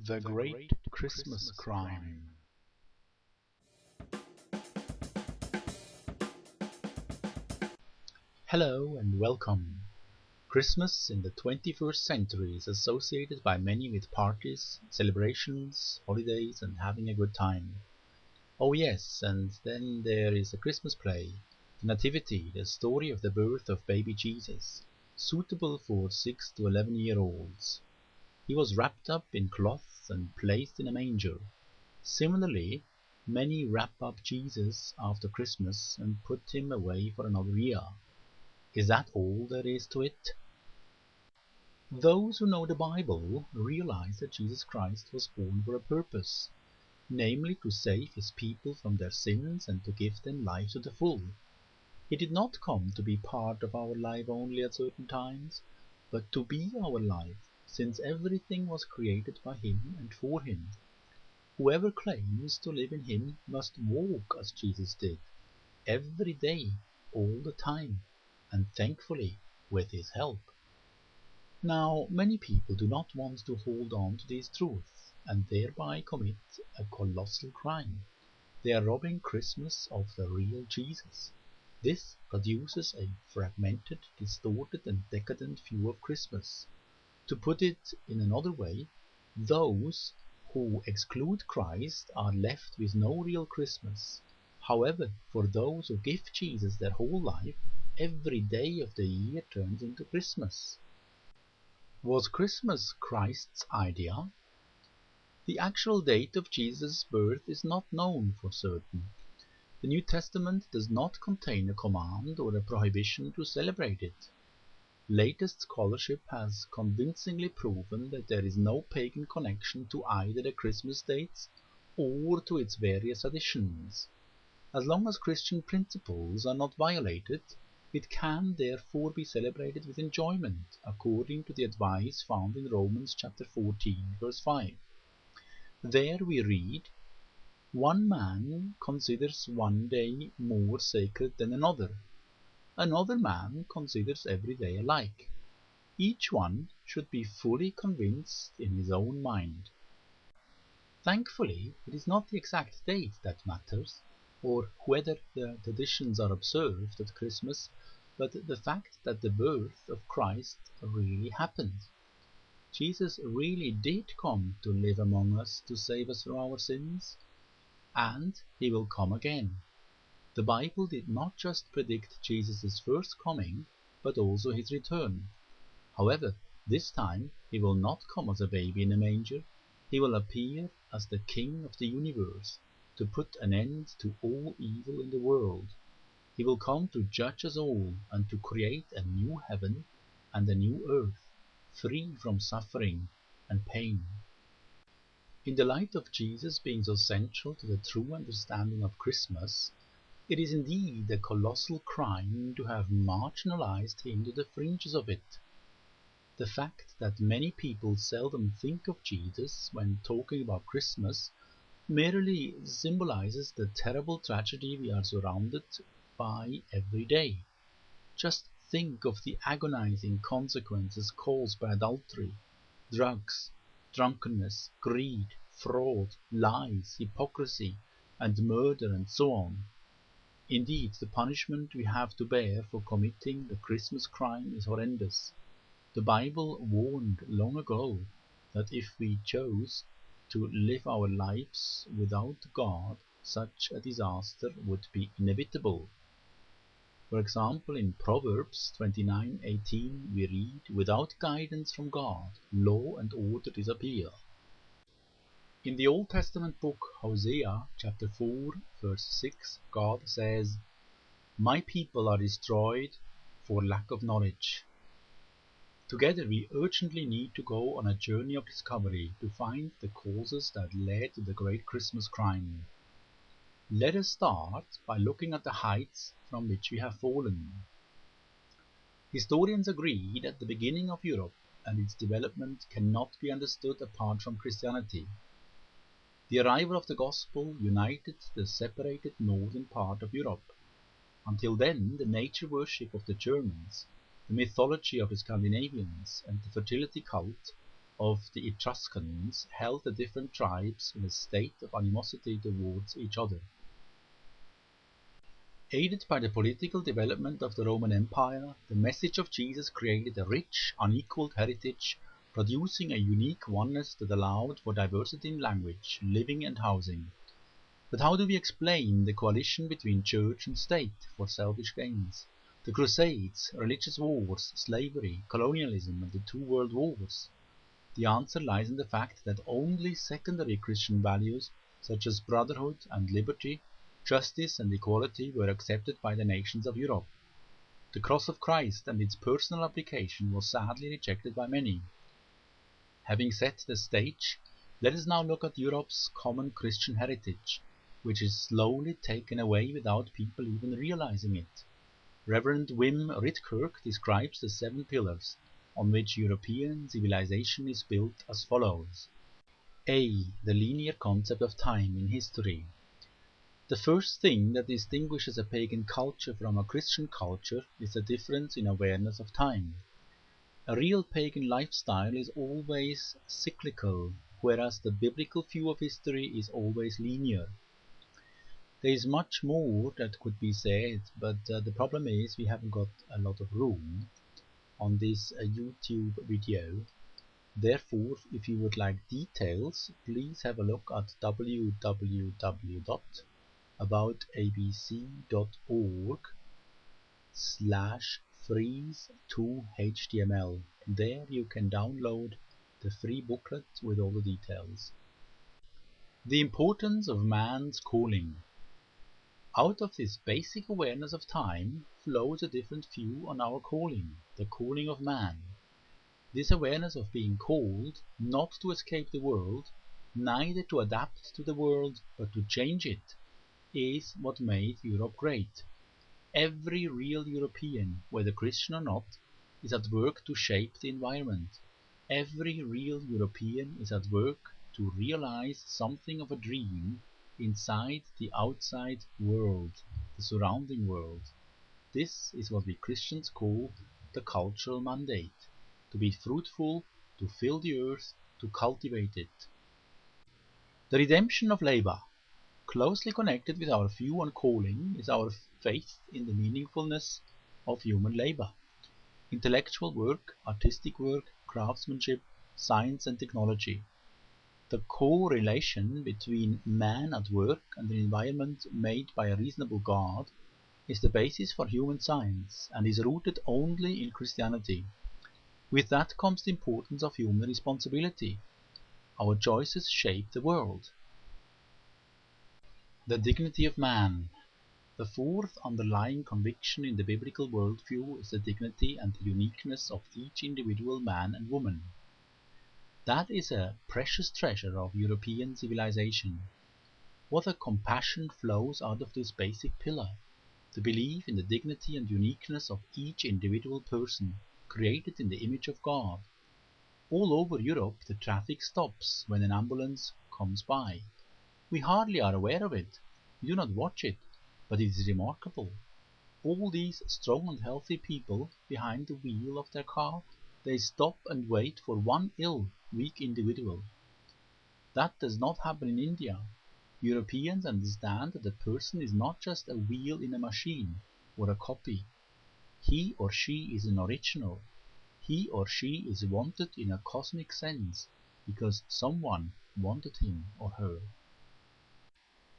The Great Christmas Crime. Hello and welcome. Christmas in the 21st century is associated by many with parties, celebrations, holidays, and having a good time. Oh yes, and then there is a Christmas play, the Nativity, the story of the birth of baby Jesus, suitable for 6 to 11-year-olds. He was wrapped up in cloth and placed in a manger. Similarly, many wrap up Jesus after Christmas and put him away for another year. Is that all there is to it? Those who know the Bible realize that Jesus Christ was born for a purpose, namely to save his people from their sins and to give them life to the full. He did not come to be part of our life only at certain times, but to be our life, since everything was created by him and for him. Whoever claims to live in him must walk as Jesus did, every day, all the time, and thankfully with his help. Now, many people do not want to hold on to these truths, and thereby commit a colossal crime. They are robbing Christmas of the real Jesus. This produces a fragmented, distorted, and decadent view of Christmas. To put it in another way, those who exclude Christ are left with no real Christmas. However, for those who give Jesus their whole life, every day of the year turns into Christmas. Was Christmas Christ's idea? The actual date of Jesus' birth is not known for certain. The New Testament does not contain a command or a prohibition to celebrate it. Latest scholarship has convincingly proven that there is no pagan connection to either the Christmas dates or to its various additions. As long as Christian principles are not violated, it can therefore be celebrated with enjoyment, according to the advice found in Romans chapter 14, verse 5. There we read, "One man considers one day more sacred than another. Another man considers every day alike. Each one should be fully convinced in his own mind." Thankfully, it is not the exact date that matters, or whether the traditions are observed at Christmas, but the fact that the birth of Christ really happened. Jesus really did come to live among us to save us from our sins, and he will come again. The Bible did not just predict Jesus' first coming, but also his return. However, this time he will not come as a baby in a manger. He will appear as the King of the universe, to put an end to all evil in the world. He will come to judge us all and to create a new heaven and a new earth, free from suffering and pain. In the light of Jesus being so central to the true understanding of Christmas, it is indeed a colossal crime to have marginalized him to the fringes of it. The fact that many people seldom think of Jesus when talking about Christmas merely symbolizes the terrible tragedy we are surrounded by every day. Just think of the agonizing consequences caused by adultery, drugs, drunkenness, greed, fraud, lies, hypocrisy, and murder, and so on. Indeed, the punishment we have to bear for committing the Christmas crime is horrendous. The Bible warned long ago that if we chose to live our lives without God, such a disaster would be inevitable. For example, in Proverbs 29:18 we read, "Without guidance from God, law and order disappear." In the Old Testament book Hosea chapter 4 verse 6, God says, "My people are destroyed for lack of knowledge." Together we urgently need to go on a journey of discovery to find the causes that led to the great Christmas crime. Let us start by looking at the heights from which we have fallen. Historians agree that the beginning of Europe and its development cannot be understood apart from Christianity. The arrival of the Gospel united the separated northern part of Europe. Until then, the nature worship of the Germans, the mythology of the Scandinavians, and the fertility cult of the Etruscans held the different tribes in a state of animosity towards each other. Aided by the political development of the Roman Empire, the message of Jesus created a rich, unequaled heritage, producing a unique oneness that allowed for diversity in language, living and housing. But how do we explain the coalition between church and state for selfish gains? The Crusades, religious wars, slavery, colonialism, and the two world wars? The answer lies in the fact that only secondary Christian values such as brotherhood and liberty, justice and equality were accepted by the nations of Europe. The cross of Christ and its personal application was sadly rejected by many. Having set the stage, let us now look at Europe's common Christian heritage, which is slowly taken away without people even realizing it. Reverend Wim Ridkirk describes the 7 pillars on which European civilization is built as follows. A. The linear concept of time in history. The first thing that distinguishes a pagan culture from a Christian culture is the difference in awareness of time. A real pagan lifestyle is always cyclical, whereas the biblical view of history is always linear. There is much more that could be said, but the problem is we haven't got a lot of room on this YouTube video. Therefore, if you would like details, please have a look at www.abc.org/freeze2html. There you can download the free booklet with all the details. The importance of man's calling. Out of this basic awareness of time flows a different view on our calling, the calling of man. This awareness of being called not to escape the world, neither to adapt to the world, but to change it, is what made Europe great. Every real European, whether Christian or not, is at work to shape the environment. Every real European is at work to realize something of a dream inside the outside world, the surrounding world. This is what we Christians call the cultural mandate, to be fruitful, to fill the earth, to cultivate it. The redemption of labor. Closely connected with our view on calling is our faith in the meaningfulness of human labor. Intellectual work, artistic work, craftsmanship, science and technology. The correlation between man at work and the environment made by a reasonable God is the basis for human science and is rooted only in Christianity. With that comes the importance of human responsibility. Our choices shape the world. The dignity of man. The fourth underlying conviction in the biblical worldview is the dignity and the uniqueness of each individual man and woman. That is a precious treasure of European civilization. What a compassion flows out of this basic pillar, the belief in the dignity and uniqueness of each individual person, created in the image of God. All over Europe the traffic stops when an ambulance comes by. We hardly are aware of it, we do not watch it, but it is remarkable. All these strong and healthy people behind the wheel of their car, they stop and wait for one ill, weak individual. That does not happen in India. Europeans understand that a person is not just a wheel in a machine or a copy. He or she is an original. He or she is wanted in a cosmic sense, because someone wanted him or her.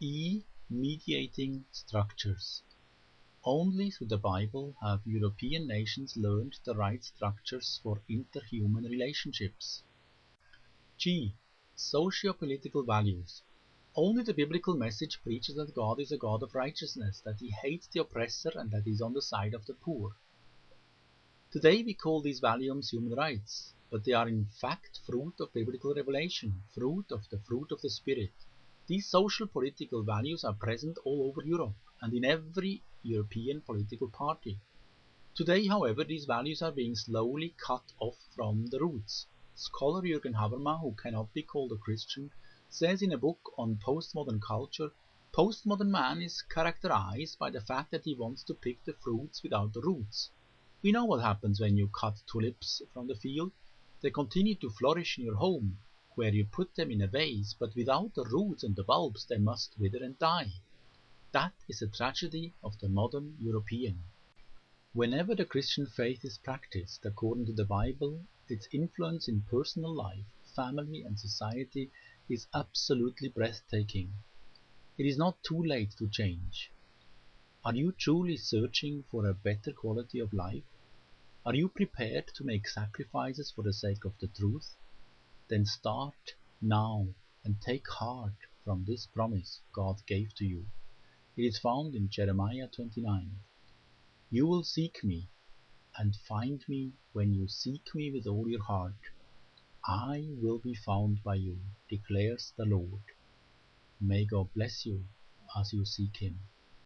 E. Mediating structures. Only through the Bible have European nations learned the right structures for interhuman relationships. G. Socio-political values. Only the biblical message preaches that God is a God of righteousness, that he hates the oppressor and that he is on the side of the poor. Today we call these values human rights, but they are in fact fruit of biblical revelation, fruit of the Spirit. These social political values are present all over Europe and in every European political party. Today, however, these values are being slowly cut off from the roots. Scholar Jürgen Habermas, who cannot be called a Christian, says in a book on postmodern culture, postmodern man is characterized by the fact that he wants to pick the fruits without the roots. We know what happens when you cut tulips from the field. They continue to flourish in your home, where you put them in a vase, but without the roots and the bulbs they must wither and die. That is the tragedy of the modern European. Whenever the Christian faith is practiced according to the Bible, its influence in personal life, family and society is absolutely breathtaking. It is not too late to change. Are you truly searching for a better quality of life? Are you prepared to make sacrifices for the sake of the truth? Then start now and take heart from this promise God gave to you. It is found in Jeremiah 29. You will seek me and find me when you seek me with all your heart. I will be found by you, declares the Lord. May God bless you as you seek him.